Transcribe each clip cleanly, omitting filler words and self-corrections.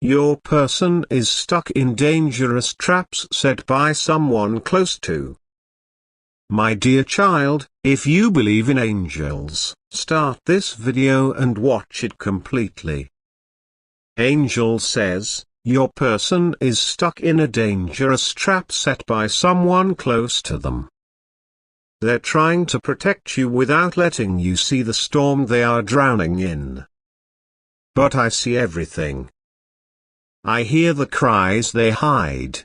Your person is stuck in dangerous traps set by someone close to. My dear child, if you believe in angels, start this video and watch it completely. Angel says, your person is stuck in a dangerous trap set by someone close to them. They're trying to protect you without letting you see the storm they are drowning in. But I see everything. I hear the cries they hide.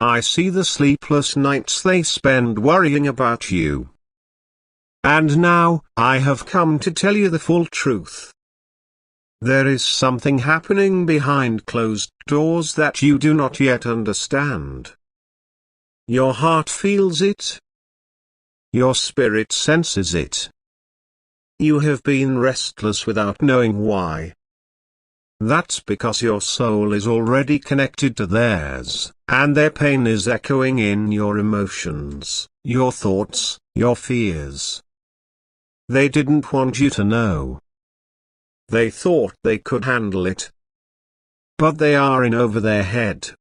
I see the sleepless nights they spend worrying about you. And now, I have come to tell you the full truth. There is something happening behind closed doors that you do not yet understand. Your heart feels it. Your spirit senses it. You have been restless without knowing why. That's because your soul is already connected to theirs, and their pain is echoing in your emotions, your thoughts, your fears. They didn't want you to know. They thought they could handle it. But they are in over their head.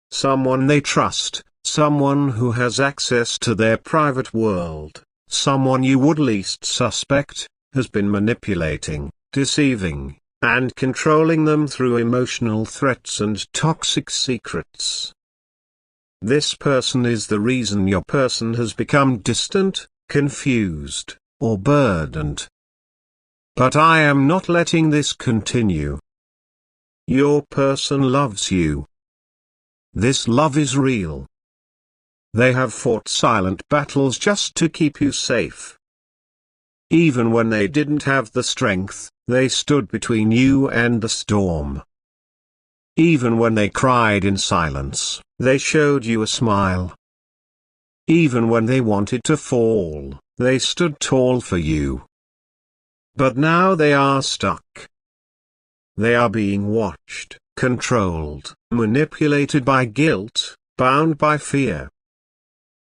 Someone they trust, someone who has access to their private world, someone you would least suspect, has been manipulating, deceiving, and controlling them through emotional threats and toxic secrets. This person is the reason your person has become distant, confused, or burdened. But I am not letting this continue. Your person loves you. This love is real. They have fought silent battles just to keep you safe. Even when they didn't have the strength, they stood between you and the storm. Even when they cried in silence, they showed you a smile. Even when they wanted to fall, they stood tall for you. But now they are stuck. They are being watched, controlled, manipulated by guilt, bound by fear.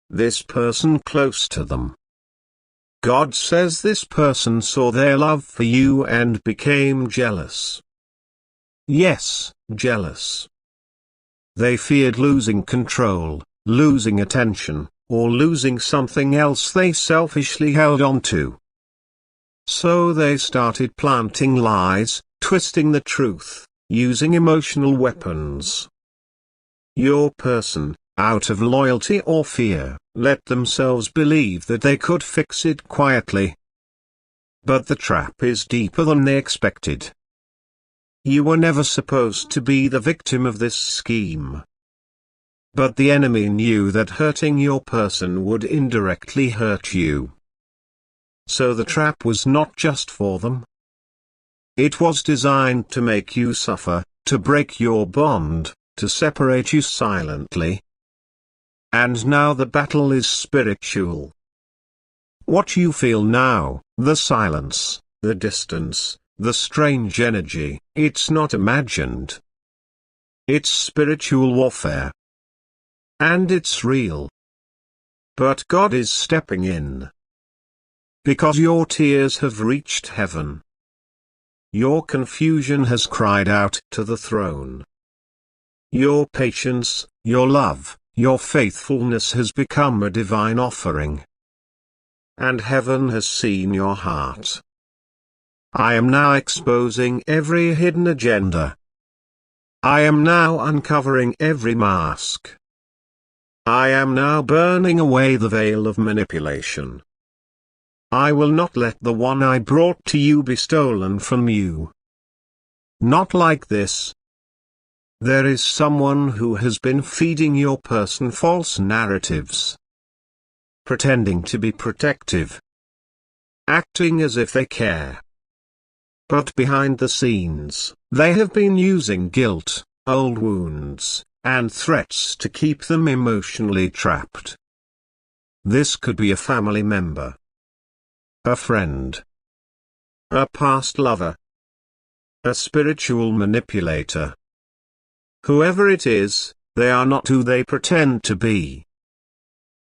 This person close to them. God says this person saw their love for you and became jealous. Yes, jealous. They feared losing control, losing attention, or losing something else they selfishly held on to. So they started planting lies, twisting the truth, using emotional weapons. Your person, out of loyalty or fear, let themselves believe that they could fix it quietly. But the trap is deeper than they expected. You were never supposed to be the victim of this scheme. But the enemy knew that hurting your person would indirectly hurt you. So the trap was not just for them. It was designed to make you suffer, to break your bond, to separate you silently. And now the battle is spiritual. What you feel now, the silence, the distance, the strange energy, it's not imagined. It's spiritual warfare. And it's real. But God is stepping in. Because your tears have reached heaven. Your confusion has cried out to the throne. Your patience, your love, your faithfulness has become a divine offering. And heaven has seen your heart. I am now exposing every hidden agenda. I am now uncovering every mask. I am now burning away the veil of manipulation. I will not let the one I brought to you be stolen from you. Not like this. There is someone who has been feeding your person false narratives. Pretending to be protective. Acting as if they care. But behind the scenes, they have been using guilt, old wounds, and threats to keep them emotionally trapped. This could be a family member. A friend. A past lover. A spiritual manipulator. Whoever it is, they are not who they pretend to be.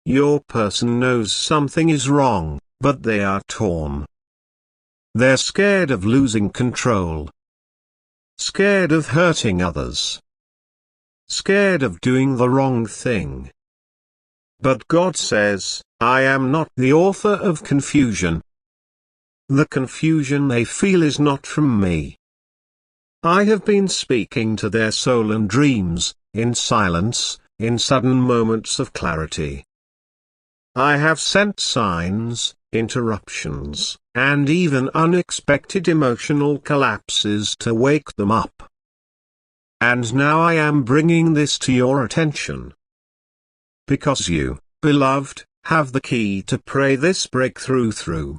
Your person knows something is wrong, but they are torn. They're scared of losing control. scared of hurting others, scared of doing the wrong thing. But God says, I am not the author of confusion. The confusion they feel is not from me. I have been speaking to their soul in dreams, in silence, in sudden moments of clarity. I have sent signs, interruptions, and even unexpected emotional collapses to wake them up. And now I am bringing this to your attention. Because you, beloved, have the key to pray this breakthrough through.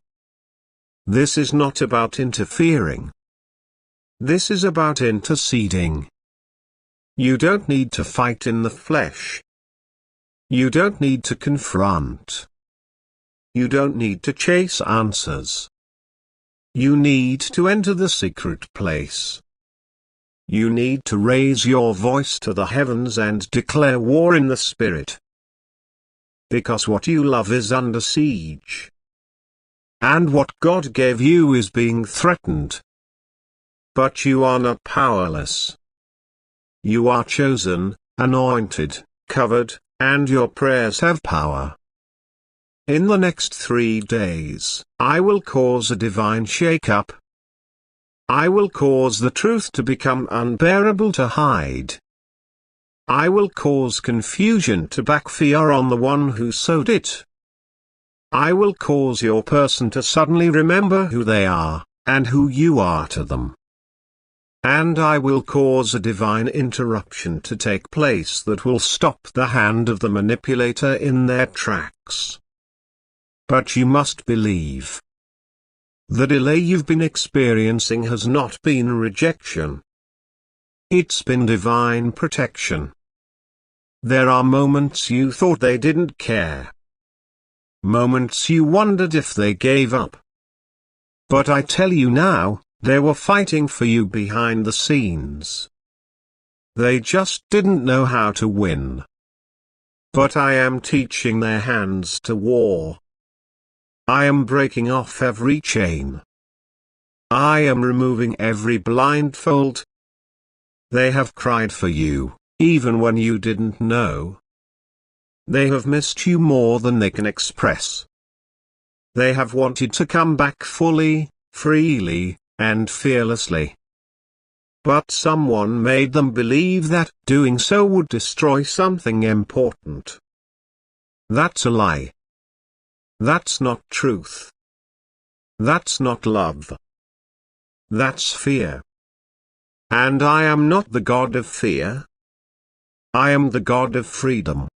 This is not about interfering. This is about interceding. You don't need to fight in the flesh. You don't need to confront. You don't need to chase answers. You need to enter the secret place. You need to raise your voice to the heavens and declare war in the spirit. Because what you love is under siege. And what God gave you is being threatened. But you are not powerless. You are chosen, anointed, covered, and your prayers have power. In the next 3 days, I will cause a divine shake-up. I will cause the truth to become unbearable to hide. I will cause confusion to backfire on the one who sowed it. I will cause your person to suddenly remember who they are, and who you are to them. And I will cause a divine interruption to take place that will stop the hand of the manipulator in their tracks. But you must believe. The delay you've been experiencing has not been rejection. It's been divine protection. There are moments you thought they didn't care. Moments you wondered if they gave up. But I tell you now, they were fighting for you behind the scenes. They just didn't know how to win. But I am teaching their hands to war. I am breaking off every chain. I am removing every blindfold. They have cried for you, even when you didn't know. They have missed you more than they can express. They have wanted to come back fully, freely, and fearlessly. But someone made them believe that doing so would destroy something important. That's a lie. That's not truth. That's not love. That's fear. And I am not the God of fear. I am the God of freedom.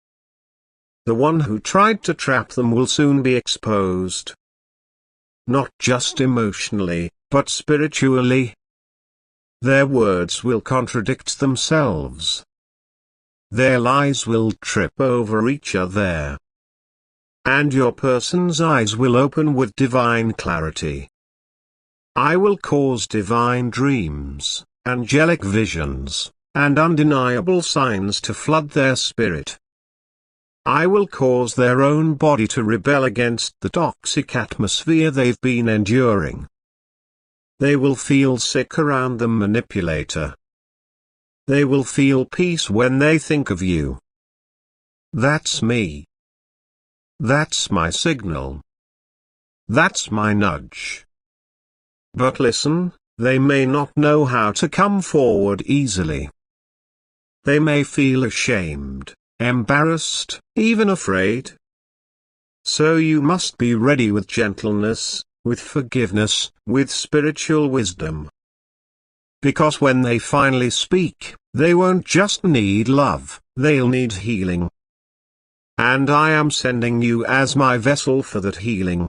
The one who tried to trap them will soon be exposed. Not just emotionally, but spiritually. Their words will contradict themselves. Their lies will trip over each other. And your person's eyes will open with divine clarity. I will cause divine dreams, angelic visions, and undeniable signs to flood their spirit. I will cause their own body to rebel against the toxic atmosphere they've been enduring. They will feel sick around the manipulator. They will feel peace when they think of you. That's me. That's my signal. That's my nudge. But listen, they may not know how to come forward easily. They may feel ashamed, embarrassed, even afraid. So you must be ready with gentleness, with forgiveness, with spiritual wisdom. Because when they finally speak, they won't just need love, they'll need healing. And I am sending you as my vessel for that healing.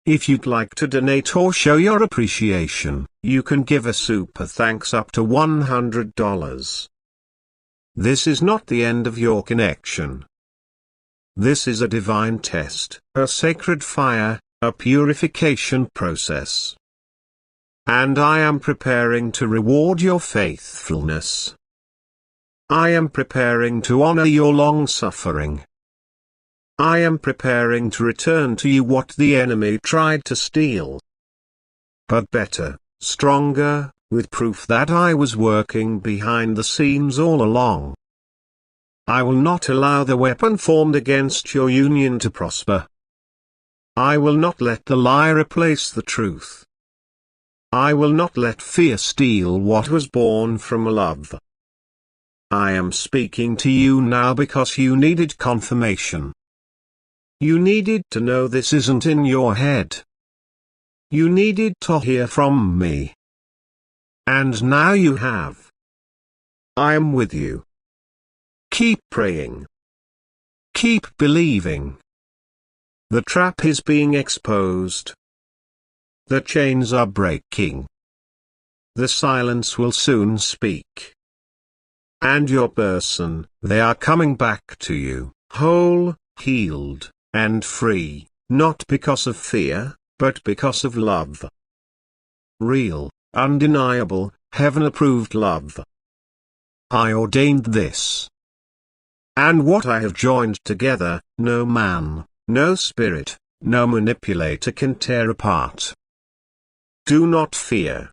If you'd like to donate or show your appreciation, you can give a super thanks up to $100. This is not the end of your connection. This is a divine test, a sacred fire, a purification process. And I am preparing to reward your faithfulness. I am preparing to honor your long-suffering. I am preparing to return to you what the enemy tried to steal. But better, stronger, with proof that I was working behind the scenes all along. I will not allow the weapon formed against your union to prosper. I will not let the lie replace the truth. I will not let fear steal what was born from love. I am speaking to you now because you needed confirmation. You needed to know this isn't in your head. You needed to hear from me. And now you have. I am with you. Keep praying. Keep believing. The trap is being exposed. The chains are breaking. The silence will soon speak. And your person, they are coming back to you, whole, healed, and free, not because of fear, but because of love. Real, undeniable, heaven-approved love. I ordained this. And what I have joined together, no man, no spirit, no manipulator can tear apart. Do not fear.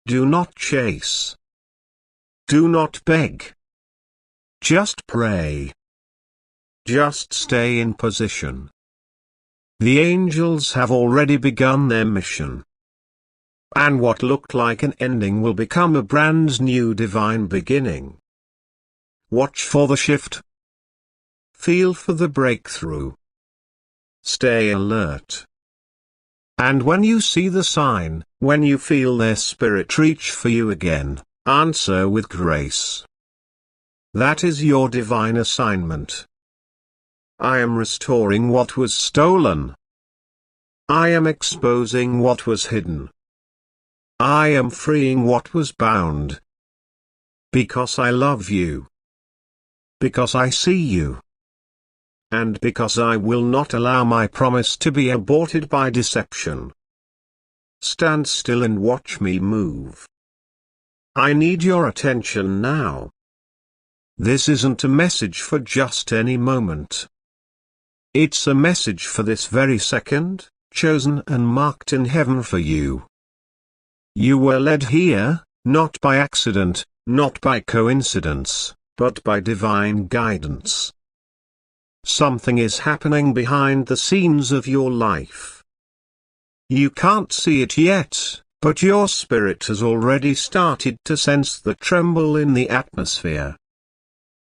Do not chase. Do not beg. Just pray. Just stay in position. The angels have already begun their mission. And what looked like an ending will become a brand new divine beginning. Watch for the shift. Feel for the breakthrough. Stay alert. And when you see the sign, when you feel their spirit reach for you again, answer with grace. That is your divine assignment. I am restoring what was stolen. I am exposing what was hidden. I am freeing what was bound. Because I love you. Because I see you. And because I will not allow my promise to be aborted by deception. Stand still and watch me move. I need your attention now. This isn't a message for just any moment. It's a message for this very second, chosen and marked in heaven for you. You were led here, not by accident, not by coincidence, but by divine guidance. Something is happening behind the scenes of your life. You can't see it yet, but your spirit has already started to sense the tremble in the atmosphere.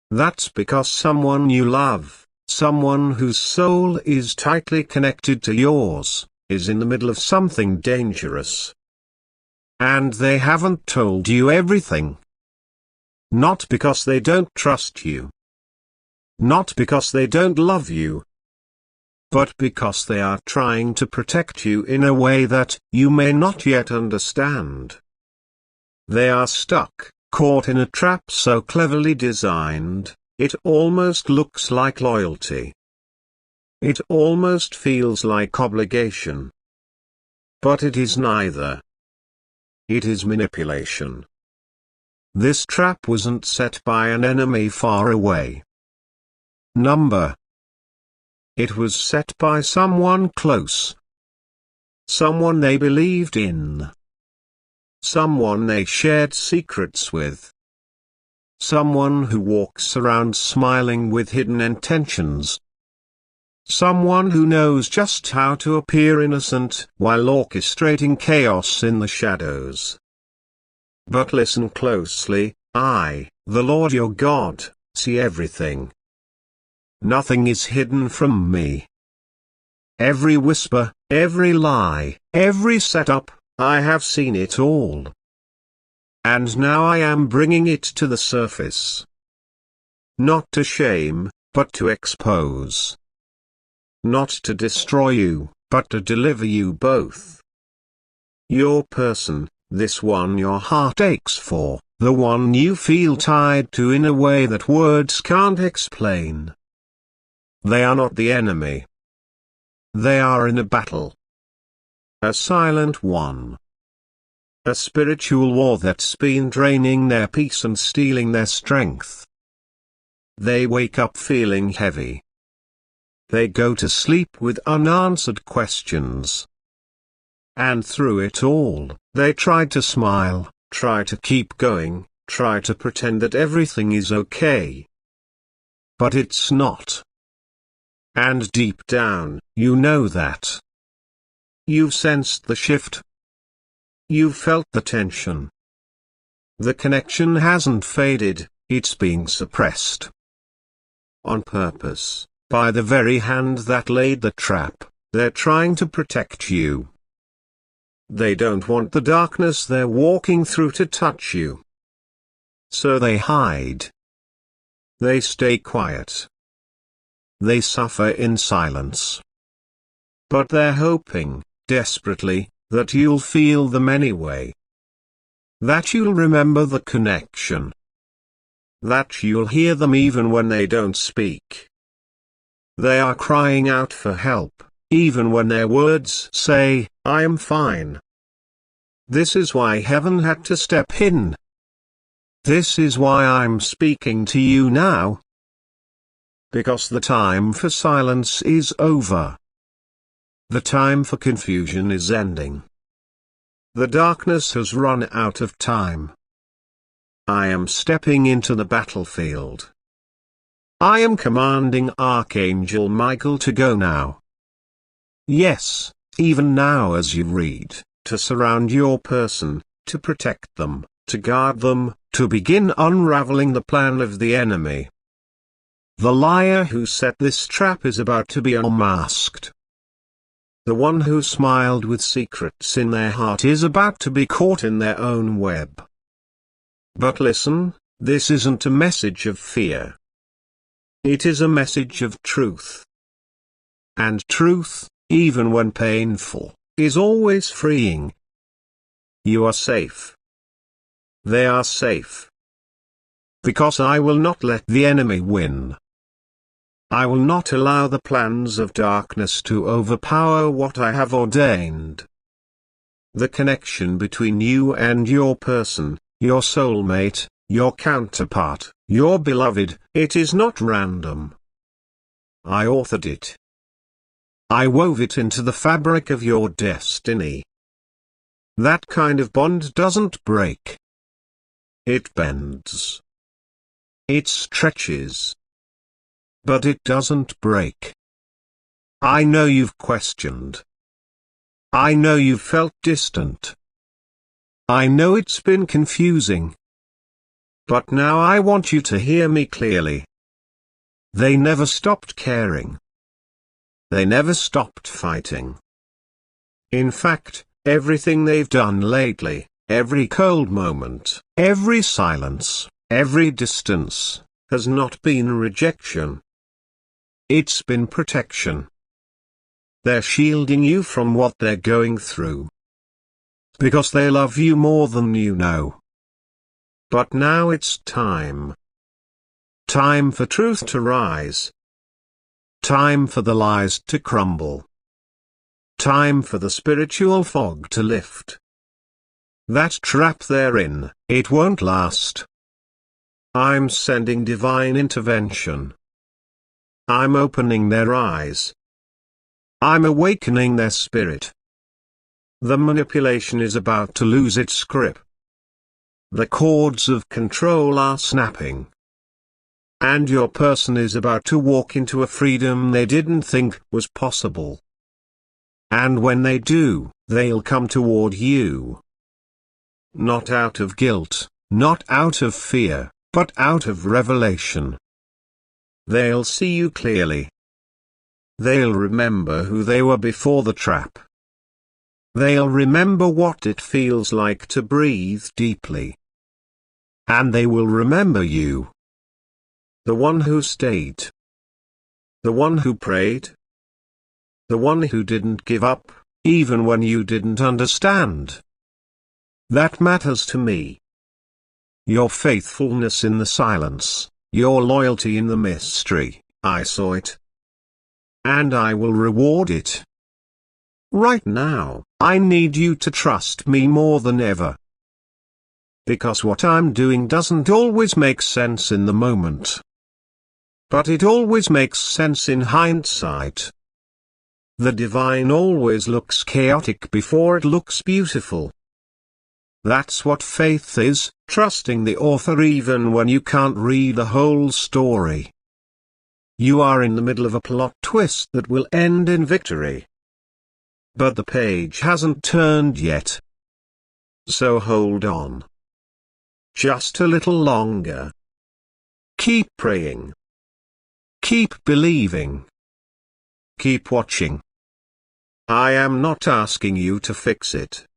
That's because someone you love, someone whose soul is tightly connected to yours, is in the middle of something dangerous. And they haven't told you everything. Not because they don't trust you. Not because they don't love you. But because they are trying to protect you in a way that you may not yet understand. They are stuck, caught in a trap so cleverly designed, it almost looks like loyalty. It almost feels like obligation. But it is neither. It is manipulation. This trap wasn't set by an enemy far away. It was set by someone close. Someone they believed in. Someone they shared secrets with. Someone who walks around smiling with hidden intentions. Someone who knows just how to appear innocent while orchestrating chaos in the shadows. But listen closely, I, the Lord your God, see everything. Nothing is hidden from me. Every whisper, every lie, every setup, I have seen it all. And now I am bringing it to the surface. Not to shame, but to expose. Not to destroy you, but to deliver you both. Your person, this one your heart aches for, the one you feel tied to in a way that words can't explain. They are not the enemy. They are in a battle. A silent one. A spiritual war that's been draining their peace and stealing their strength. They wake up feeling heavy. They go to sleep with unanswered questions. And through it all, they try to smile, try to keep going, try to pretend that everything is okay. But it's not. And deep down, you know that. You've sensed the shift. You've felt the tension. The connection hasn't faded, it's being suppressed. On purpose, by the very hand that laid the trap, they're trying to protect you. They don't want the darkness they're walking through to touch you. So they hide. They stay quiet. They suffer in silence. But they're hoping, desperately, that you'll feel them anyway. That you'll remember the connection. That you'll hear them even when they don't speak. They are crying out for help, even when their words say, "I am fine." This is why heaven had to step in. This is why I'm speaking to you now. Because the time for silence is over. The time for confusion is ending. The darkness has run out of time. I am stepping into the battlefield. I am commanding Archangel Michael to go now. Yes, even now as you read, to surround your person, to protect them, to guard them, to begin unraveling the plan of the enemy. The liar who set this trap is about to be unmasked. The one who smiled with secrets in their heart is about to be caught in their own web. But listen, this isn't a message of fear. It is a message of truth. And truth, even when painful, is always freeing. You are safe. They are safe. Because I will not let the enemy win. I will not allow the plans of darkness to overpower what I have ordained. The connection between you and your person, your soulmate, your counterpart, your beloved, it is not random. I authored it. I wove it into the fabric of your destiny. That kind of bond doesn't break. It bends. It stretches. But it doesn't break. I know you've questioned. I know you've felt distant. I know it's been confusing. But now I want you to hear me clearly. They never stopped caring. They never stopped fighting. In fact, everything they've done lately, every cold moment, every silence, every distance, has not been rejection. It's been protection. They're shielding you from what they're going through. Because they love you more than you know. But now it's time. Time for truth to rise. Time for the lies to crumble. Time for the spiritual fog to lift. That trap they're in, it won't last. I'm sending divine intervention. I'm opening their eyes. I'm awakening their spirit. The manipulation is about to lose its grip. The cords of control are snapping. And your person is about to walk into a freedom they didn't think was possible. And when they do, they'll come toward you. Not out of guilt, not out of fear, but out of revelation. They'll see you clearly. They'll remember who they were before the trap. They'll remember what it feels like to breathe deeply. And they will remember you. The one who stayed. The one who prayed. The one who didn't give up, even when you didn't understand. That matters to me. Your faithfulness in the silence, your loyalty in the mystery, I saw it. And I will reward it. Right now, I need you to trust me more than ever. Because what I'm doing doesn't always make sense in the moment. But it always makes sense in hindsight. The divine always looks chaotic before it looks beautiful. That's what faith is, trusting the author even when you can't read the whole story. You are in the middle of a plot twist that will end in victory. But the page hasn't turned yet. So hold on. Just a little longer. Keep praying. Keep believing. Keep watching. I am not asking you to fix it.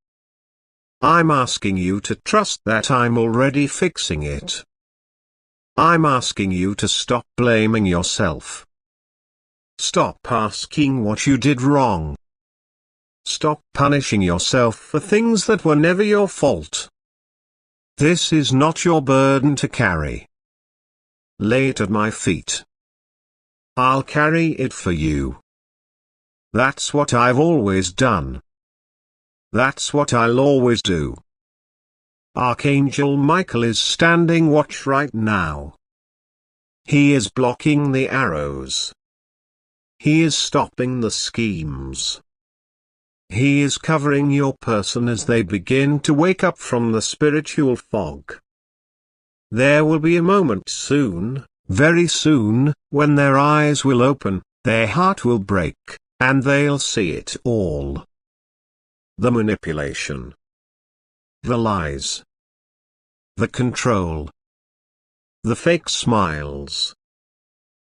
I'm asking you to trust that I'm already fixing it. I'm asking you to stop blaming yourself. Stop asking what you did wrong. Stop punishing yourself for things that were never your fault. This is not your burden to carry. Lay it at my feet. I'll carry it for you. That's what I've always done. That's what I'll always do. Archangel Michael is standing watch right now. He is blocking the arrows. He is stopping the schemes. He is covering your person as they begin to wake up from the spiritual fog. There will be a moment soon, very soon, when their eyes will open, their heart will break, and they'll see it all. The manipulation. The lies. The control. The fake smiles.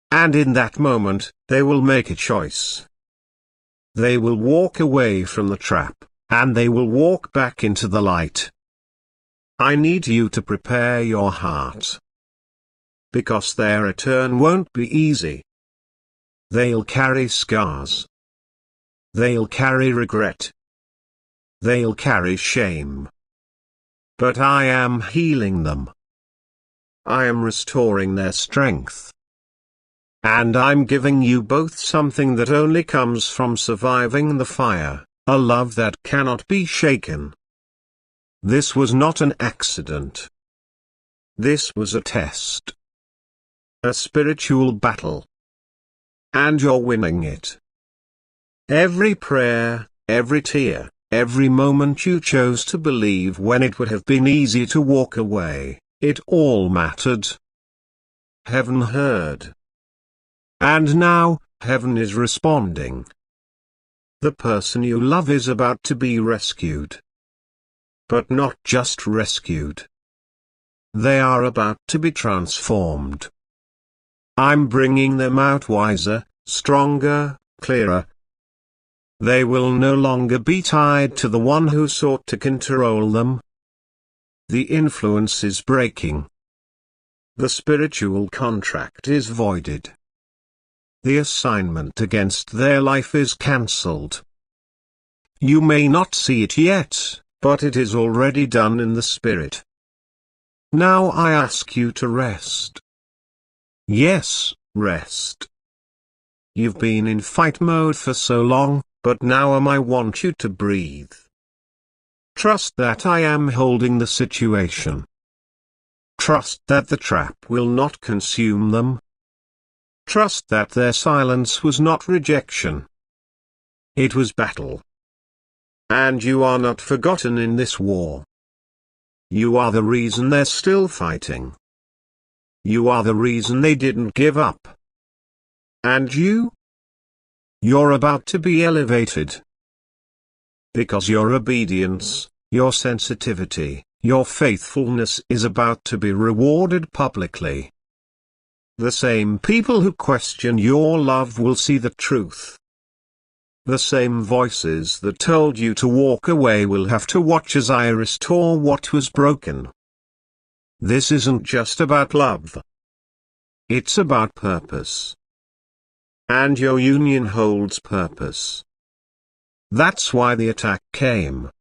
And in that moment, they will make a choice. They will walk away from the trap, and they will walk back into the light. I need you to prepare your heart. Because their return won't be easy. They'll carry scars. They'll carry regret. They'll carry shame. But I am healing them. I am restoring their strength. And I'm giving you both something that only comes from surviving the fire, a love that cannot be shaken. This was not an accident. This was a test. A spiritual battle. And you're winning it. Every prayer, every tear, every moment you chose to believe when it would have been easy to walk away, it all mattered. Heaven heard. And now, heaven is responding. The person you love is about to be rescued. But not just rescued. They are about to be transformed. I'm bringing them out wiser, stronger, clearer. They will no longer be tied to the one who sought to control them. The influence is breaking. The spiritual contract is voided. The assignment against their life is cancelled. You may not see it yet, but it is already done in the spirit. Now I ask you to rest. Yes, rest. You've been in fight mode for so long, but now I want you to breathe. Trust that I am holding the situation. Trust that the trap will not consume them. Trust that their silence was not rejection. It was battle. And you are not forgotten in this war. You are the reason they're still fighting. You are the reason they didn't give up. And you? You're about to be elevated. Because your obedience, your sensitivity, your faithfulness is about to be rewarded publicly. The same people who question your love will see the truth. The same voices that told you to walk away will have to watch as I restore what was broken. This isn't just about love. It's about purpose. And your union holds purpose. That's why the attack came.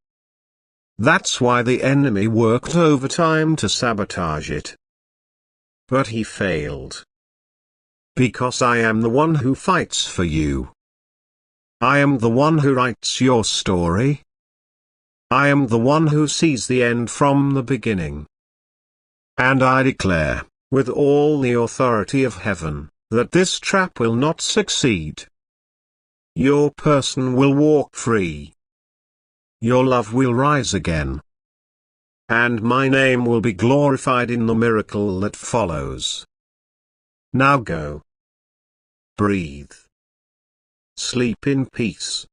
That's why the enemy worked overtime to sabotage it. But he failed. Because I am the one who fights for you. I am the one who writes your story. I am the one who sees the end from the beginning. And I declare, with all the authority of heaven, that this trap will not succeed. Your person will walk free. Your love will rise again. And my name will be glorified in the miracle that follows. Now go. Breathe. Sleep in peace.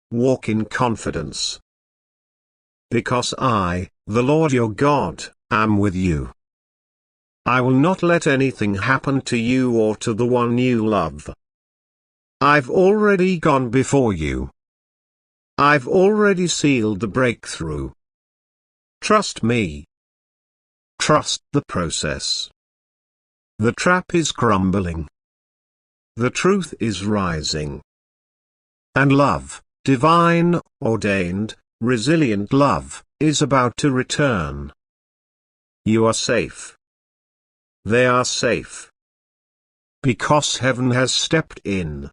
Walk in confidence. Because I, the Lord your God, am with you. I will not let anything happen to you or to the one you love. I've already gone before you. I've already sealed the breakthrough. Trust me. Trust the process. The trap is crumbling. The truth is rising. And love, divine, ordained, resilient love, is about to return. You are safe. They are safe. Because heaven has stepped in.